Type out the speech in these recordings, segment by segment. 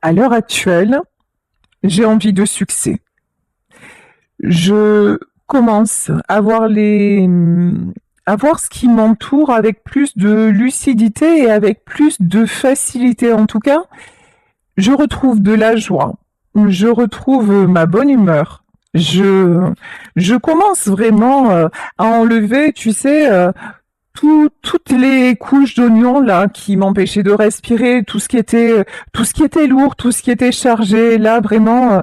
À l'heure actuelle, j'ai envie de succès. Je commence à voir ce qui m'entoure avec plus de lucidité et avec plus de facilité. En tout cas, je retrouve de la joie. Je retrouve ma bonne humeur. Je commence vraiment à enlever, tu sais, toutes les couches d'oignons là qui m'empêchaient de respirer, tout ce qui était lourd, tout ce qui était chargé. Là, vraiment,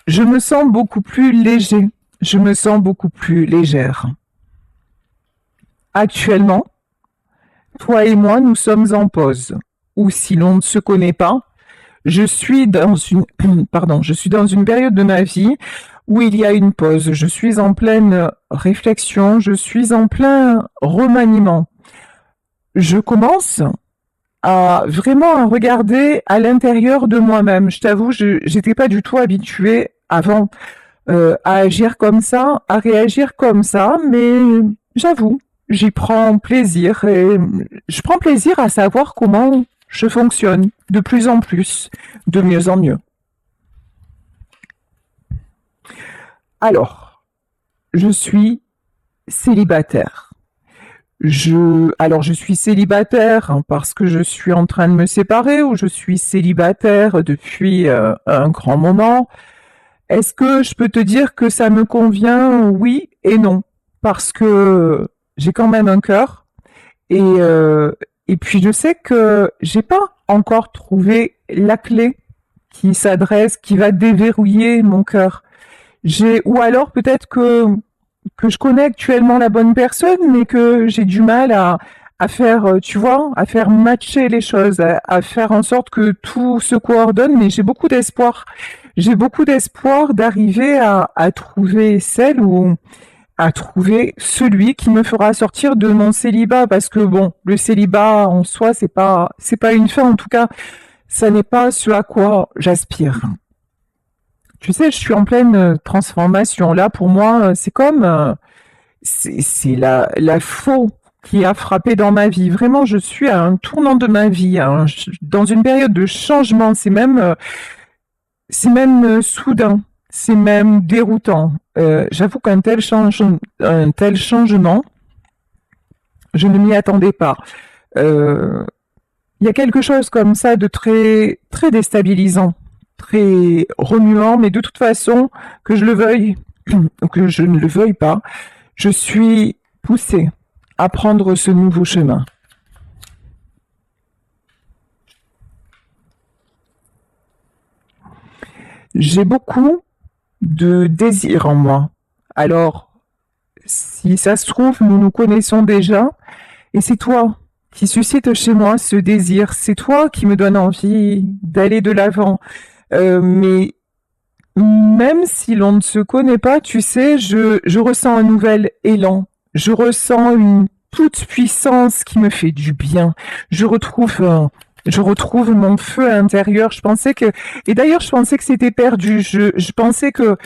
je me sens beaucoup plus léger. Je me sens beaucoup plus légère. Actuellement, toi et moi, nous sommes en pause. Ou si l'on ne se connaît pas, je suis dans une, pardon, je suis dans une période de ma vie où il y a une pause. Je suis en pleine réflexion, je suis en plein remaniement. Je commence à vraiment à regarder à l'intérieur de moi-même. Je t'avoue, je n'étais pas du tout habituée avant à agir comme ça, à réagir comme ça, mais j'avoue, j'y prends plaisir et je prends plaisir à savoir comment je fonctionne de plus en plus, de mieux en mieux. Alors, je suis célibataire. Alors je suis célibataire parce que je suis en train de me séparer ou je suis célibataire depuis un grand moment. Est-ce que je peux te dire que ça me convient? Oui et non, parce que j'ai quand même un cœur et puis je sais que j'ai pas encore trouvé la clé qui va déverrouiller mon cœur. Ou alors peut-être que je connais actuellement la bonne personne, mais que j'ai du mal à faire, tu vois, à faire matcher les choses, à faire en sorte que tout se coordonne, mais j'ai beaucoup d'espoir. J'ai beaucoup d'espoir d'arriver à trouver celle ou à trouver celui qui me fera sortir de mon célibat, parce que bon, le célibat en soi, c'est pas une fin, en tout cas, ça n'est pas ce à quoi j'aspire. Tu sais, je suis en pleine transformation. Là, pour moi, c'est comme c'est la faux qui a frappé dans ma vie. Vraiment, je suis à un tournant de ma vie, dans une période de changement. C'est même soudain, c'est même déroutant. J'avoue un tel changement, je ne m'y attendais pas. Il y a quelque chose comme ça de très très déstabilisant, très remuant, mais de toute façon, que je le veuille ou que je ne le veuille pas, je suis poussée à prendre ce nouveau chemin. J'ai beaucoup de désir en moi. Alors, si ça se trouve, nous nous connaissons déjà, et c'est toi qui suscite chez moi ce désir, c'est toi qui me donne envie d'aller de l'avant. Mais même si l'on ne se connaît pas, tu sais, je ressens un nouvel élan. Je ressens une toute puissance qui me fait du bien. Je retrouve mon feu intérieur. Et d'ailleurs, je pensais que c'était perdu. Je pensais que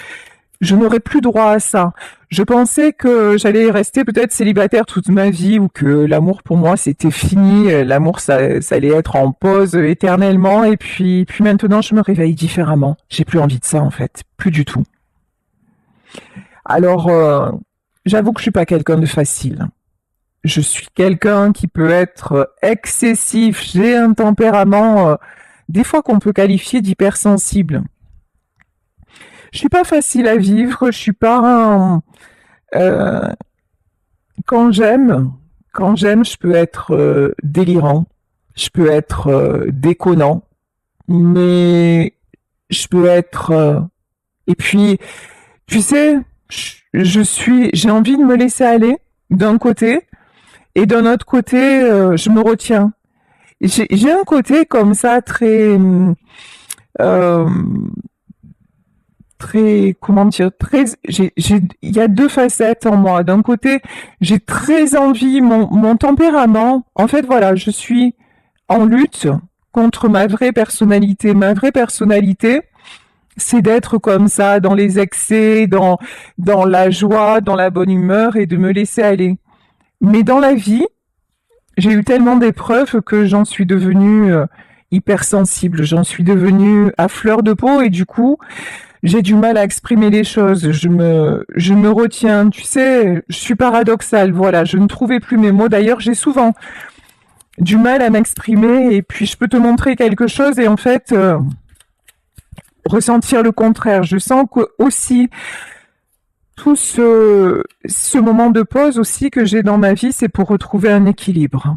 je n'aurais plus droit à ça. Je pensais que j'allais rester peut-être célibataire toute ma vie ou que l'amour pour moi c'était fini. L'amour ça allait être en pause éternellement. Et puis maintenant je me réveille différemment. J'ai plus envie de ça en fait, plus du tout. Alors j'avoue que je suis pas quelqu'un de facile. Je suis quelqu'un qui peut être excessif. J'ai un tempérament des fois qu'on peut qualifier d'hypersensible. Je suis pas facile à vivre. Je suis pas un, euh, quand j'aime, je peux être délirant, je peux être déconnant, mais je peux être. Et puis, tu sais, j'ai envie de me laisser aller d'un côté, et d'un autre côté, je me retiens. J'ai un côté comme ça euh, très, comment dire, il y a deux facettes en moi. D'un côté, j'ai très envie, mon tempérament, en fait, voilà, je suis en lutte contre ma vraie personnalité. Ma vraie personnalité, c'est d'être comme ça, dans les excès, dans la joie, dans la bonne humeur et de me laisser aller. Mais dans la vie, j'ai eu tellement d'épreuves que j'en suis devenue hypersensible. J'en suis devenue à fleur de peau et du coup, j'ai du mal à exprimer les choses. Je me retiens. Tu sais, je suis paradoxale. Voilà, je ne trouvais plus mes mots. D'ailleurs, j'ai souvent du mal à m'exprimer et puis je peux te montrer quelque chose et en fait, ressentir le contraire. Je sens que aussi tout ce moment de pause aussi que j'ai dans ma vie, c'est pour retrouver un équilibre.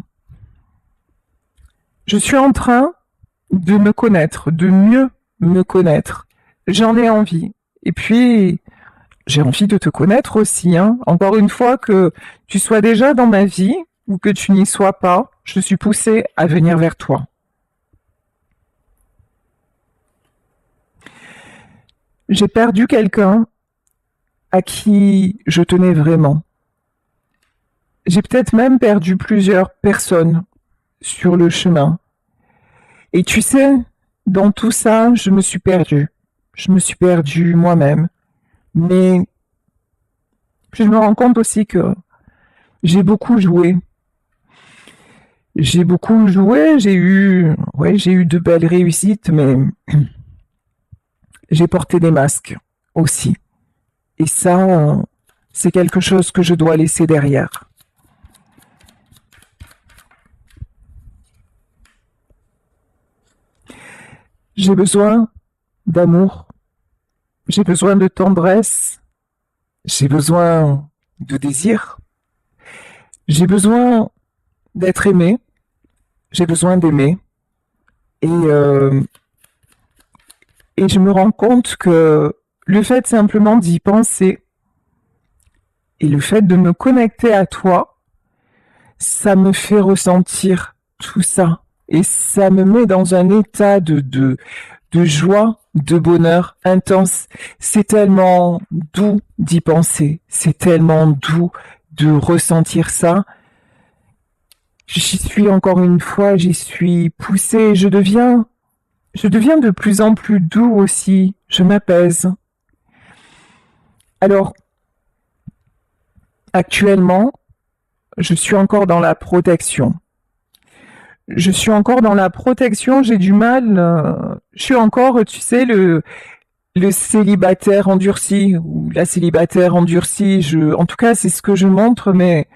Je suis en train de me connaître, de mieux me connaître. J'en ai envie. Et puis, j'ai envie de te connaître aussi. Hein. Encore une fois, que tu sois déjà dans ma vie ou que tu n'y sois pas, je suis poussée à venir vers toi. J'ai perdu quelqu'un à qui je tenais vraiment. J'ai peut-être même perdu plusieurs personnes sur le chemin. Et tu sais, dans tout ça, je me suis perdue. Je me suis perdue moi-même. Mais je me rends compte aussi que j'ai beaucoup joué. J'ai beaucoup joué, j'ai eu de belles réussites, mais j'ai porté des masques aussi. Et ça, c'est quelque chose que je dois laisser derrière. J'ai besoin d'amour, j'ai besoin de tendresse, j'ai besoin de désir, j'ai besoin d'être aimé, j'ai besoin d'aimer. Et et je me rends compte que le fait simplement d'y penser et le fait de me connecter à toi, ça me fait ressentir tout ça. Et ça me met dans un état de joie, de bonheur intense. C'est tellement doux d'y penser. C'est tellement doux de ressentir ça. J'y suis encore une fois, j'y suis poussée. Je deviens de plus en plus doux aussi. Je m'apaise. Alors, actuellement, je suis encore dans la protection. Je suis encore dans la protection, j'ai du mal. Je suis encore, tu sais, le célibataire endurci ou la célibataire endurcie. En tout cas, c'est ce que je montre, mais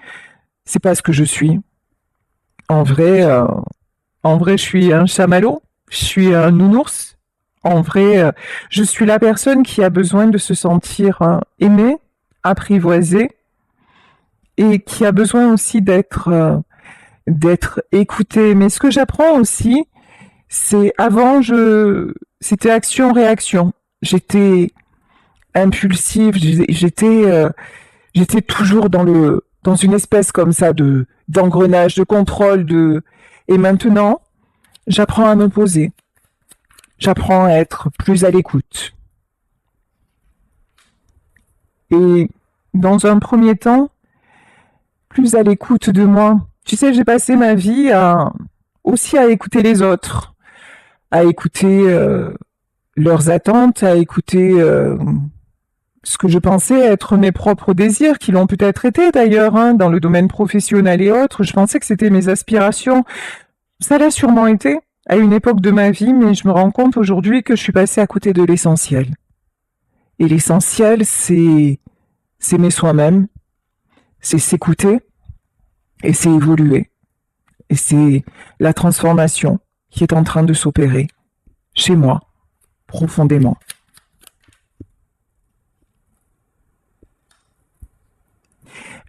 c'est pas ce que je suis. En vrai, je suis un chamallow. Je suis un nounours. En vrai, je suis la personne qui a besoin de se sentir aimée, apprivoisée, et qui a besoin aussi d'être écoutée. Mais ce que j'apprends aussi, c'est c'était action-réaction. J'étais impulsive, j'étais toujours dans une espèce comme ça d'engrenage, de contrôle, et maintenant, j'apprends à me poser. J'apprends à être plus à l'écoute. Et dans un premier temps, plus à l'écoute de moi. Tu sais, j'ai passé ma vie aussi à écouter les autres, à écouter leurs attentes, à écouter ce que je pensais être mes propres désirs, qui l'ont peut-être été d'ailleurs, hein, dans le domaine professionnel et autres. Je pensais que c'était mes aspirations. Ça l'a sûrement été à une époque de ma vie, mais je me rends compte aujourd'hui que je suis passée à côté de l'essentiel. Et l'essentiel, c'est s'aimer soi-même, c'est s'écouter, et c'est évoluer. Et c'est la transformation qui est en train de s'opérer chez moi, profondément.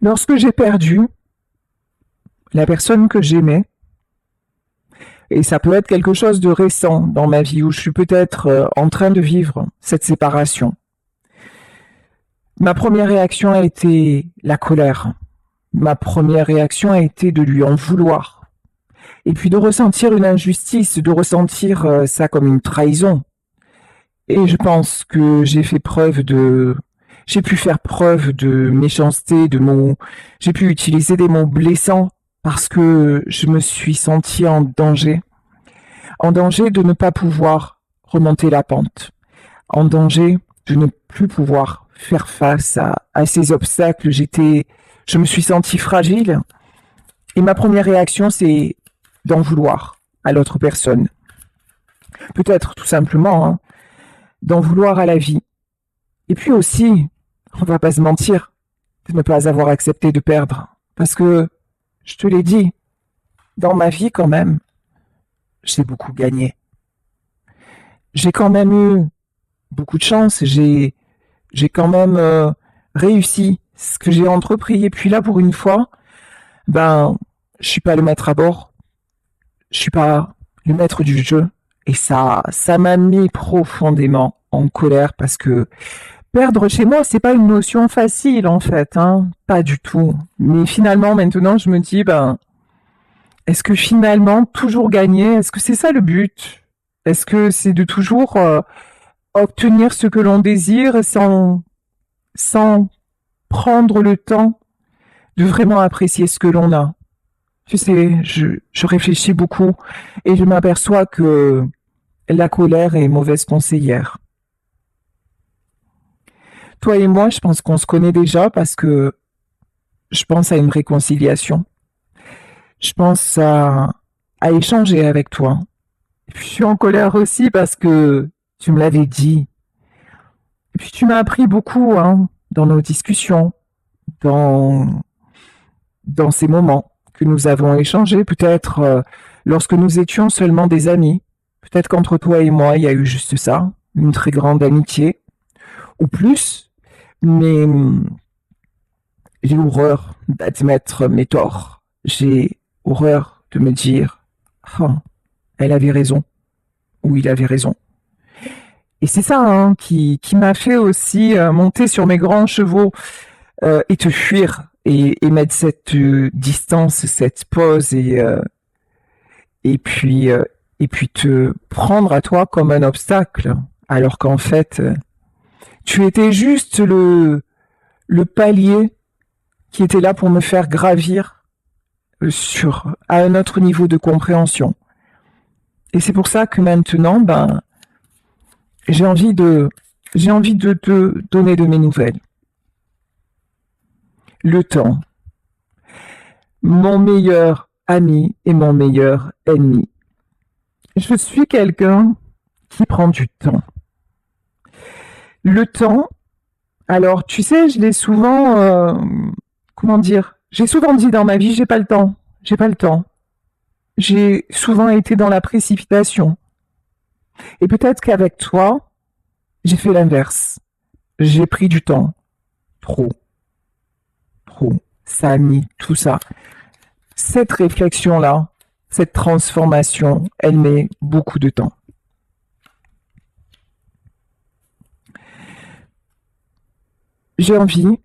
Lorsque j'ai perdu la personne que j'aimais, et ça peut être quelque chose de récent dans ma vie, où je suis peut-être en train de vivre cette séparation, ma première réaction a été la colère. Ma première réaction a été de lui en vouloir. Et puis de ressentir une injustice, de ressentir ça comme une trahison. Et je pense que j'ai pu faire preuve de méchanceté, j'ai pu utiliser des mots blessants parce que je me suis sentie en danger de ne pas pouvoir remonter la pente, en danger de ne plus pouvoir faire face à ces obstacles. Je me suis sentie fragile et ma première réaction, c'est d'en vouloir à l'autre personne. Peut-être tout simplement hein, d'en vouloir à la vie. Et puis aussi, on va pas se mentir, de ne pas avoir accepté de perdre. Parce que, je te l'ai dit, dans ma vie quand même, j'ai beaucoup gagné. J'ai quand même eu beaucoup de chance, j'ai quand même réussi ce que j'ai entrepris. Et puis là, pour une fois, ben, je suis pas le maître à bord, je suis pas le maître du jeu. Et ça m'a mis profondément en colère parce que perdre chez moi, c'est pas une notion facile en fait, hein, pas du tout. Mais finalement, maintenant, je me dis, ben, est-ce que finalement, toujours gagner, est-ce que c'est ça le but? Est-ce que c'est de toujours obtenir ce que l'on désire sans prendre le temps de vraiment apprécier ce que l'on a? Tu sais, je réfléchis beaucoup et je m'aperçois que la colère est mauvaise conseillère. Toi et moi, je pense qu'on se connaît déjà parce que je pense à une réconciliation. Je pense à échanger avec toi. Et puis je suis en colère aussi parce que tu me l'avais dit. Et puis tu m'as appris beaucoup hein, dans nos discussions, dans, dans ces moments que nous avons échangés, peut-être lorsque nous étions seulement des amis. Peut-être qu'entre toi et moi, il y a eu juste ça, une très grande amitié, ou plus, mais j'ai horreur d'admettre mes torts. J'ai horreur de me dire, oh, elle avait raison, ou il avait raison. Et c'est ça hein, qui m'a fait aussi monter sur mes grands chevaux et te fuir et mettre cette distance, cette pause et puis te prendre à toi comme un obstacle, alors qu'en fait tu étais juste le palier qui était là pour me faire gravir à un autre niveau de compréhension. Et c'est pour ça que maintenant, ben, j'ai envie de te donner de mes nouvelles. Le temps, mon meilleur ami et mon meilleur ennemi. Je suis quelqu'un qui prend du temps. Le temps, alors tu sais, je l'ai souvent, comment dire, j'ai souvent dit dans ma vie, j'ai pas le temps, j'ai pas le temps. J'ai souvent été dans la précipitation. Et peut-être qu'avec toi, j'ai fait l'inverse. J'ai pris du temps. Trop. Trop. Ça a mis tout ça. Cette réflexion-là, cette transformation, elle met beaucoup de temps. J'ai envie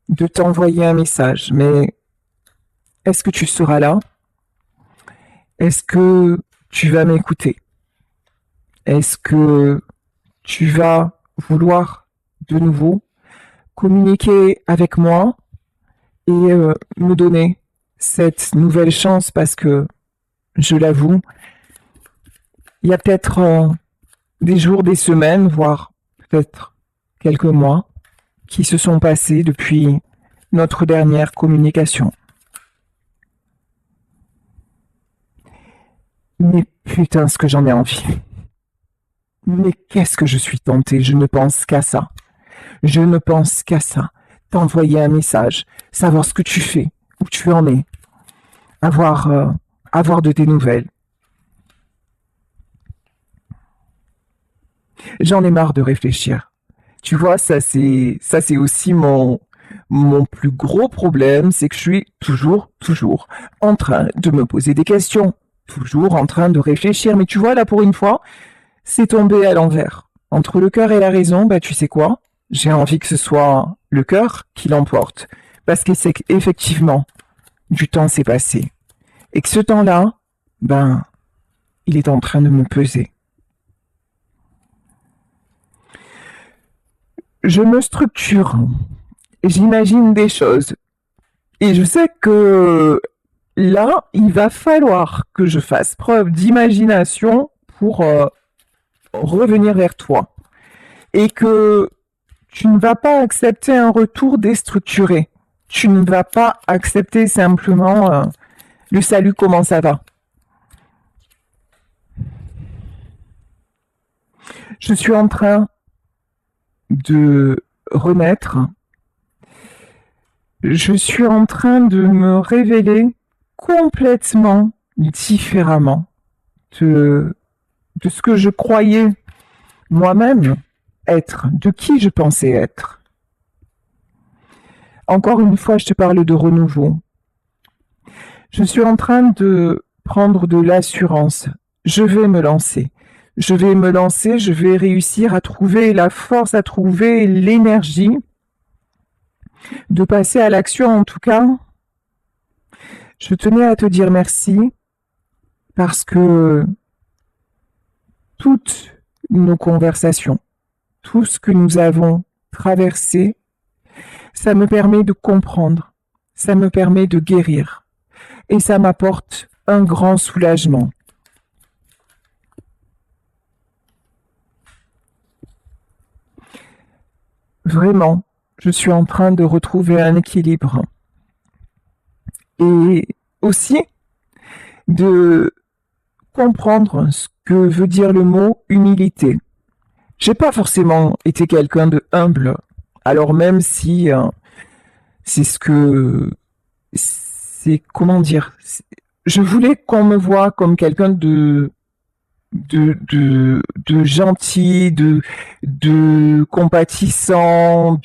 de t'envoyer un message, mais est-ce que tu seras là? Est-ce que tu vas m'écouter? Est-ce que tu vas vouloir de nouveau communiquer avec moi et me donner cette nouvelle chance parce que, je l'avoue, il y a peut-être des jours, des semaines, voire peut-être quelques mois qui se sont passés depuis notre dernière communication. Mais putain, ce que j'en ai envie. Mais qu'est-ce que je suis tentée, je ne pense qu'à ça. Je ne pense qu'à ça. T'envoyer un message, savoir ce que tu fais, où tu en es, avoir de tes nouvelles. J'en ai marre de réfléchir. Tu vois, ça c'est aussi mon plus gros problème, c'est que je suis toujours en train de me poser des questions, toujours en train de réfléchir. Mais tu vois, là pour une fois, c'est tombé à l'envers. Entre le cœur et la raison, bah tu sais quoi? J'ai envie que ce soit le cœur qui l'emporte. Parce que c'est qu'effectivement, du temps s'est passé. Et que ce temps-là, ben, il est en train de me peser. Je me structure, j'imagine des choses. Et je sais que là, il va falloir que je fasse preuve d'imagination pour revenir vers toi. Et que tu ne vas pas accepter un retour déstructuré. Tu ne vas pas accepter simplement « le salut, comment ça va ?» Je suis en train de renaître. Je suis en train de me révéler complètement différemment de ce que je croyais moi-même être, de qui je pensais être. Encore une fois, je te parle de renouveau. Je suis en train de prendre de l'assurance. Je vais me lancer. Je vais me lancer, je vais réussir à trouver la force, à trouver l'énergie de passer à l'action. En tout cas, je tenais à te dire merci parce que toutes nos conversations, tout ce que nous avons traversé, ça me permet de comprendre, ça me permet de guérir et ça m'apporte un grand soulagement. Vraiment, je suis en train de retrouver un équilibre et aussi de comprendre ce que veut dire le mot humilité. J'ai pas forcément été quelqu'un de humble, alors même si c'est ce que c'est comment dire, je voulais qu'on me voie comme quelqu'un de gentil, de compatissant,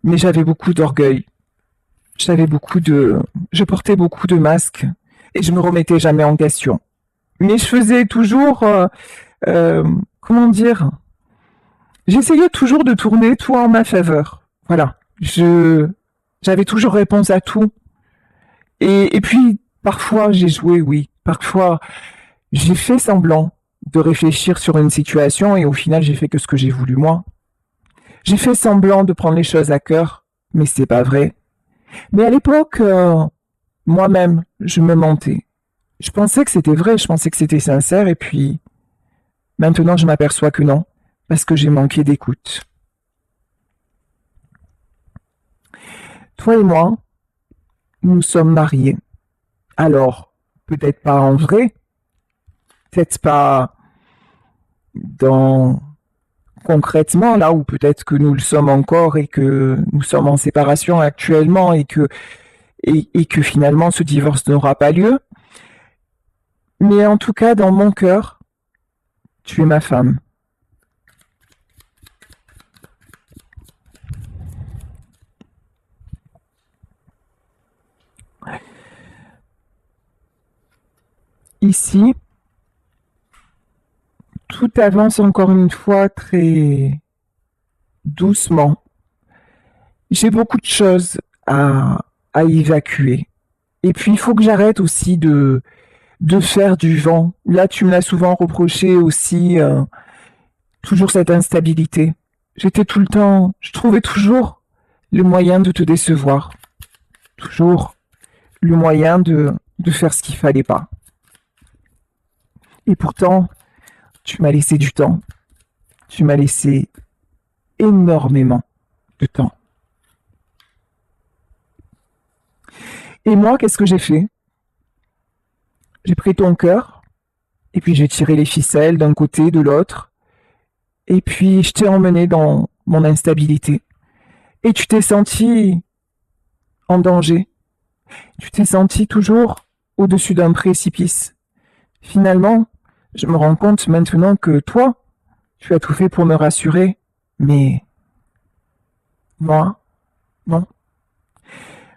mais j'avais beaucoup d'orgueil. Je portais beaucoup de masques et je me remettais jamais en question. Mais je faisais toujours, comment dire, j'essayais toujours de tourner tout en ma faveur. Voilà. J'avais toujours réponse à tout. Et puis, parfois, j'ai joué, oui. Parfois, j'ai fait semblant de réfléchir sur une situation et au final, j'ai fait que ce que j'ai voulu moi. J'ai fait semblant de prendre les choses à cœur, mais c'est pas vrai. Mais à l'époque, moi-même, je me mentais. Je pensais que c'était vrai, je pensais que c'était sincère et puis maintenant, je m'aperçois que non, parce que j'ai manqué d'écoute. Toi et moi, nous sommes mariés. Alors, peut-être pas en vrai, peut-être pas dans concrètement là où peut-être que nous le sommes encore et que nous sommes en séparation actuellement et que finalement ce divorce n'aura pas lieu. Mais en tout cas, dans mon cœur, tu es ma femme. Ici, tout avance encore une fois très doucement. J'ai beaucoup de choses à évacuer. Et puis, il faut que j'arrête aussi de faire du vent. Là, tu me l'as souvent reproché aussi, toujours cette instabilité. J'étais tout le temps, je trouvais toujours le moyen de te décevoir. Toujours le moyen de faire ce qu'il fallait pas. Et pourtant, tu m'as laissé du temps. Tu m'as laissé énormément de temps. Et moi, qu'est-ce que j'ai fait? J'ai pris ton cœur, et puis j'ai tiré les ficelles d'un côté, de l'autre, et puis je t'ai emmené dans mon instabilité. Et tu t'es senti en danger. Tu t'es senti toujours au-dessus d'un précipice. Finalement, je me rends compte maintenant que toi, tu as tout fait pour me rassurer, mais moi, non.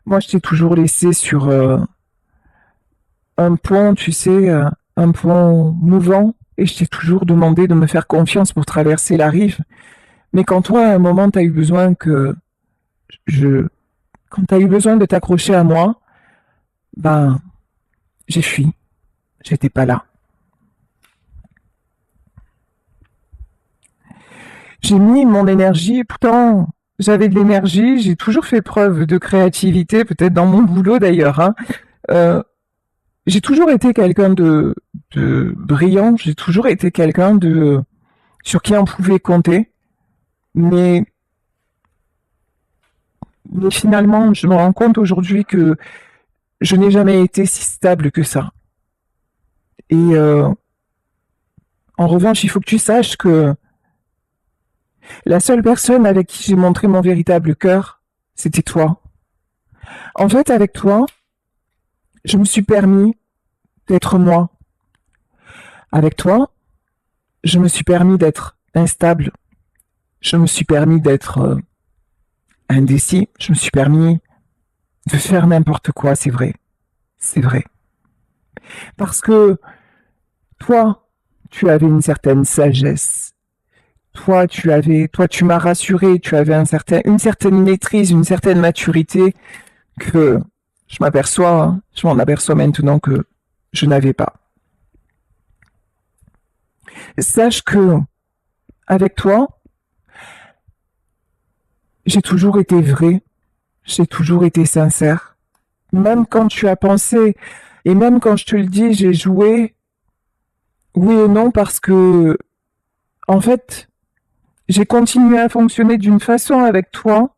Moi, je t'ai toujours laissé sur un pont, tu sais, un pont mouvant, et je t'ai toujours demandé de me faire confiance pour traverser la rive. Mais quand toi, à un moment, t'as eu besoin que je, quand t'as eu besoin de t'accrocher à moi, ben, j'ai fui. J'étais pas là. J'ai mis mon énergie, pourtant, j'avais de l'énergie, j'ai toujours fait preuve de créativité, peut-être dans mon boulot d'ailleurs, hein. Euh, j'ai toujours été quelqu'un de brillant, j'ai toujours été quelqu'un sur qui on pouvait compter, mais, mais finalement, je me rends compte aujourd'hui que je n'ai jamais été si stable que ça. Et En revanche, il faut que tu saches que la seule personne avec qui j'ai montré mon véritable cœur, c'était toi. En fait, avec toi, je me suis permis d'être moi. Avec toi, je me suis permis d'être instable. Je me suis permis d'être indécis. Je me suis permis de faire n'importe quoi, c'est vrai. C'est vrai. Parce que toi, tu avais une certaine sagesse. Toi, tu m'as rassuré, tu avais une certaine maîtrise, une certaine maturité que je m'en aperçois maintenant que je n'avais pas. Sache que, avec toi, j'ai toujours été vrai, j'ai toujours été sincère. Même quand tu as pensé, et même quand je te le dis, j'ai joué, oui et non, parce que, en fait, j'ai continué à fonctionner d'une façon avec toi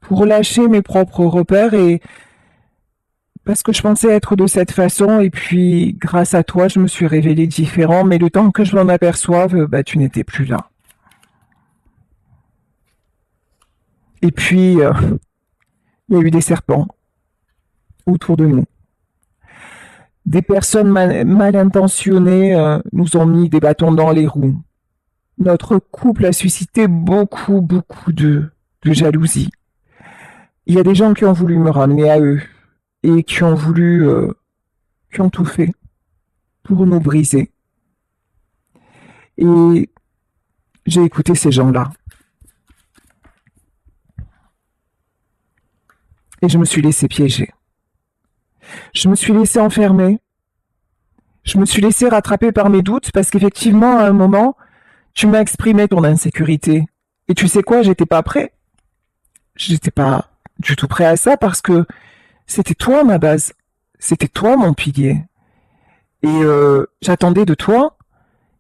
pour lâcher mes propres repères et parce que je pensais être de cette façon et puis grâce à toi, je me suis révélé différent, mais le temps que je m'en aperçoive, bah tu n'étais plus là. Et puis il y a eu des serpents autour de nous. Des personnes mal intentionnées nous ont mis des bâtons dans les roues. Notre couple a suscité beaucoup de jalousie. Il y a des gens qui ont voulu me ramener à eux et qui ont tout fait pour nous briser. Et j'ai écouté ces gens-là. Et je me suis laissé piéger. Je me suis laissé enfermer. Je me suis laissé rattraper par mes doutes parce qu'effectivement, à un moment, tu m'as exprimé ton insécurité. Et tu sais quoi, j'étais pas prêt. J'étais pas du tout prêt à ça parce que c'était toi ma base. C'était toi mon pilier. Et j'attendais de toi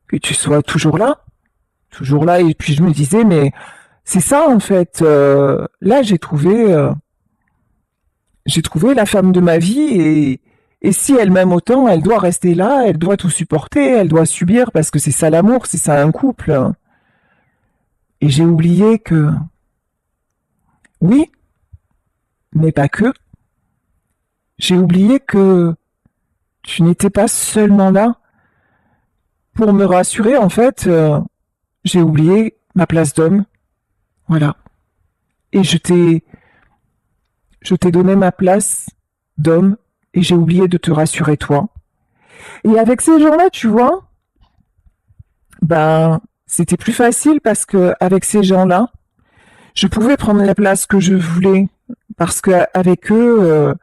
que tu sois toujours là. Toujours là. Et puis je me disais, mais c'est ça en fait. Là, j'ai trouvé la femme de ma vie et si elle m'aime autant, elle doit rester là, elle doit tout supporter, elle doit subir parce que c'est ça l'amour, c'est ça un couple. Et j'ai oublié que, oui, mais pas que, j'ai oublié que tu n'étais pas seulement là pour me rassurer, en fait, j'ai oublié ma place d'homme, voilà. Et je t'ai donné ma place d'homme et j'ai oublié de te rassurer toi. Et avec ces gens-là, tu vois, ben, c'était plus facile parce que avec ces gens-là, je pouvais prendre la place que je voulais parce qu'avec eux,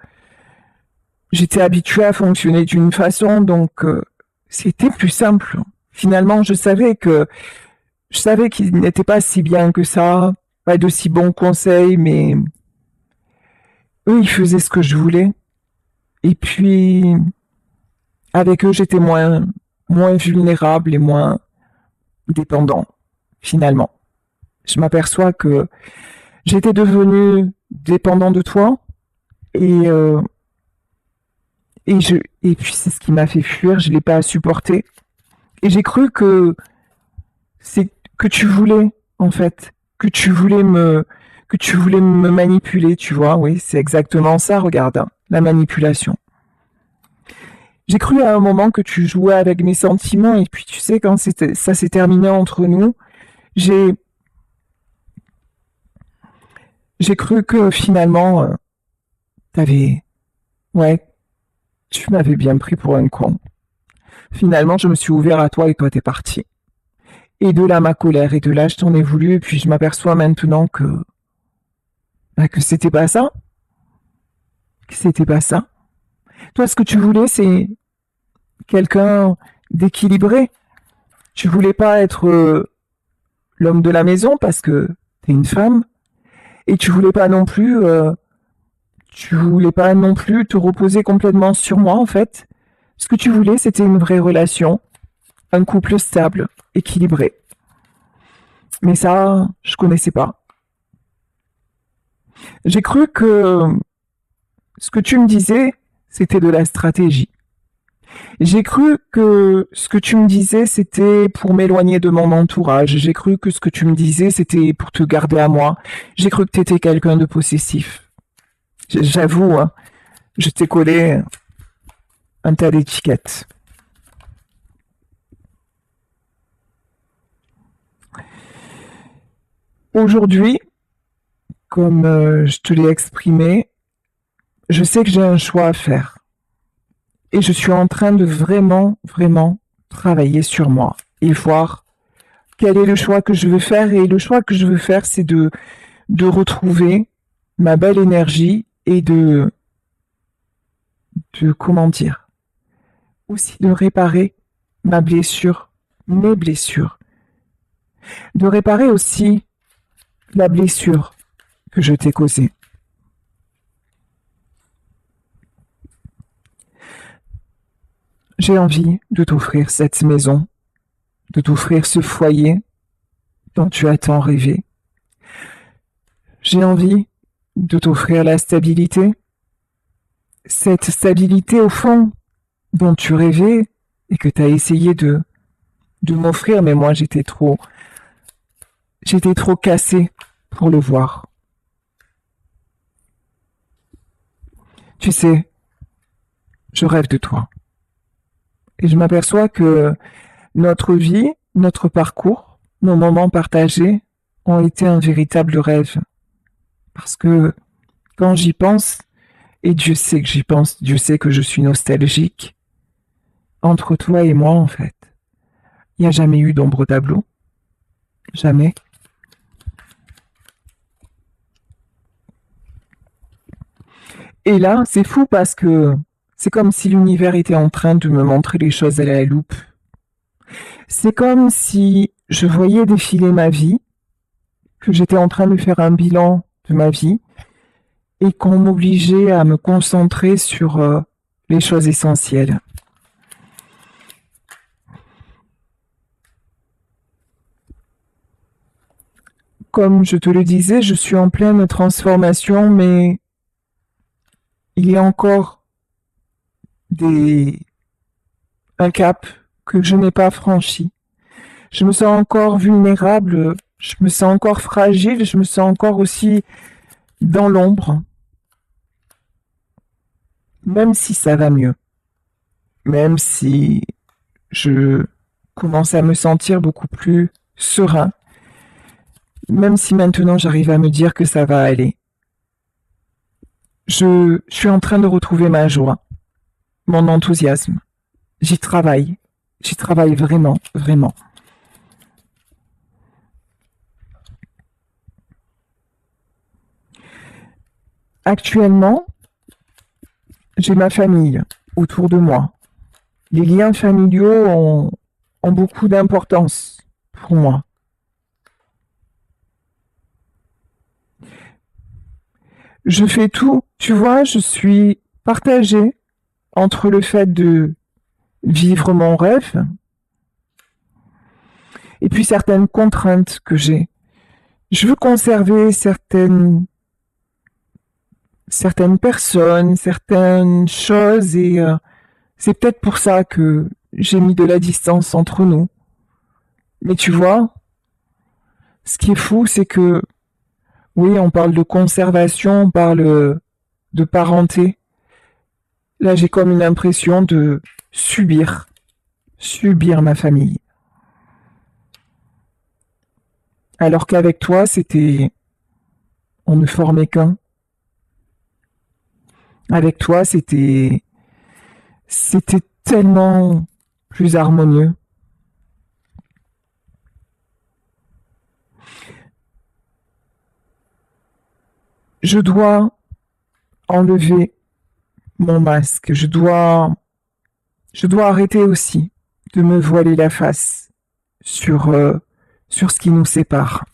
j'étais habituée à fonctionner d'une façon, donc c'était plus simple. Finalement, je savais qu'ils n'étaient pas si bien que ça, pas de si bons conseils, mais eux, ils faisaient ce que je voulais. Et puis, avec eux, j'étais moins vulnérable et moins dépendant, finalement. Je m'aperçois que j'étais devenu dépendant de toi et et puis c'est ce qui m'a fait fuir. Je l'ai pas supporté et j'ai cru que c'est que tu voulais en fait que tu voulais me manipuler. Tu vois, oui, c'est exactement ça. Regarde, hein, la manipulation. J'ai cru à un moment que tu jouais avec mes sentiments et puis tu sais quand ça s'est terminé entre nous, j'ai j'ai cru que finalement t'avais ouais, tu m'avais bien pris pour un con. Finalement, je me suis ouvert à toi et toi t'es parti. Et de là ma colère et de là je t'en ai voulu et puis je m'aperçois maintenant que c'était pas ça, que c'était pas ça. Toi ce que tu voulais c'est quelqu'un d'équilibré. Tu voulais pas être l'homme de la maison parce que t'es une femme et tu voulais pas non plus te reposer complètement sur moi en fait. Ce que tu voulais c'était une vraie relation, un couple stable, équilibré. Mais ça, je connaissais pas. J'ai cru que ce que tu me disais, c'était de la stratégie. J'ai cru que ce que tu me disais, c'était pour m'éloigner de mon entourage. J'ai cru que ce que tu me disais, c'était pour te garder à moi. J'ai cru que tu étais quelqu'un de possessif. J'avoue, hein, je t'ai collé un tas d'étiquettes. Aujourd'hui, comme je te l'ai exprimé, je sais que j'ai un choix à faire. Et je suis en train de vraiment, vraiment travailler sur moi et voir quel est le choix que je veux faire. Et le choix que je veux faire, c'est de retrouver ma belle énergie et comment dire, aussi de réparer ma blessure, mes blessures. De réparer aussi la blessure que je t'ai causée. J'ai envie de t'offrir cette maison, de t'offrir ce foyer dont tu as tant rêvé. J'ai envie de t'offrir la stabilité, cette stabilité au fond dont tu rêvais et que tu as essayé de m'offrir, mais moi j'étais trop cassée pour le voir. Tu sais, je rêve de toi. Et je m'aperçois que notre vie, notre parcours, nos moments partagés ont été un véritable rêve. Parce que quand j'y pense, et Dieu sait que j'y pense, Dieu sait que je suis nostalgique, entre toi et moi, en fait, il n'y a jamais eu d'ombre au tableau. Jamais. Et là, c'est fou parce que c'est comme si l'univers était en train de me montrer les choses à la loupe. C'est comme si je voyais défiler ma vie, que j'étais en train de faire un bilan de ma vie, et qu'on m'obligeait à me concentrer sur les choses essentielles. Comme je te le disais, je suis en pleine transformation, mais il y a encore un cap que je n'ai pas franchi. Je me sens encore vulnérable, je me sens encore fragile, je me sens encore aussi dans l'ombre. Même si ça va mieux, même si je commence à me sentir beaucoup plus serein, même si maintenant j'arrive à me dire que ça va aller. Je suis en train de retrouver ma joie, mon enthousiasme. J'y travaille vraiment, vraiment. Actuellement, j'ai ma famille autour de moi. Les liens familiaux ont beaucoup d'importance pour moi. Je fais tout, tu vois, je suis partagée entre le fait de vivre mon rêve et puis certaines contraintes que j'ai. Je veux conserver certaines personnes, certaines choses et c'est peut-être pour ça que j'ai mis de la distance entre nous. Mais tu vois, ce qui est fou, c'est que oui, on parle de conservation, on parle de parenté. Là, j'ai comme une impression de subir ma famille. Alors qu'avec toi, on ne formait qu'un. Avec toi, c'était tellement plus harmonieux. Je dois enlever mon masque. Je dois arrêter aussi de me voiler la face sur ce qui nous sépare.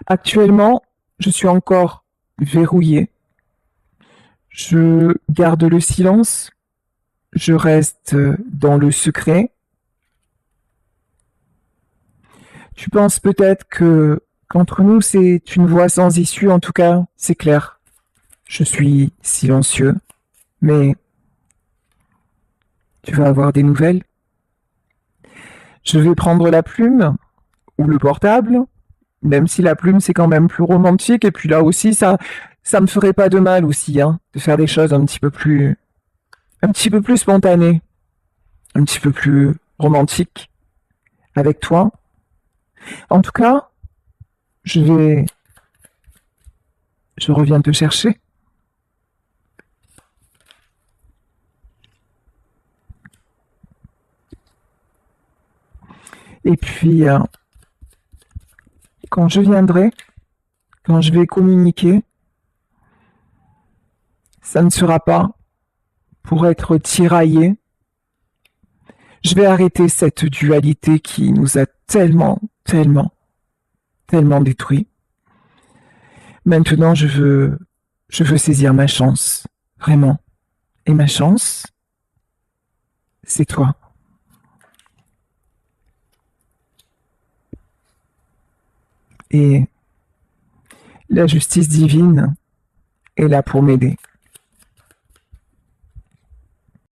Actuellement, je suis encore verrouillée. Je garde le silence. Je reste dans le secret. Tu penses peut-être que qu'entre nous, c'est une voie sans issue, en tout cas, c'est clair. Je suis silencieux, mais tu vas avoir des nouvelles. Je vais prendre la plume ou le portable, même si la plume c'est quand même plus romantique. Et puis là aussi, ça me ferait pas de mal aussi, hein, de faire des choses un petit peu plus spontanées, un petit peu plus romantiques avec toi. En tout cas, je vais, je reviens te chercher. Et puis, quand je viendrai, quand je vais communiquer, ça ne sera pas pour être tiraillé. Je vais arrêter cette dualité qui nous a tellement, tellement, tellement détruits. Maintenant, je veux saisir ma chance, vraiment. Et ma chance, c'est toi. Et la justice divine est là pour m'aider.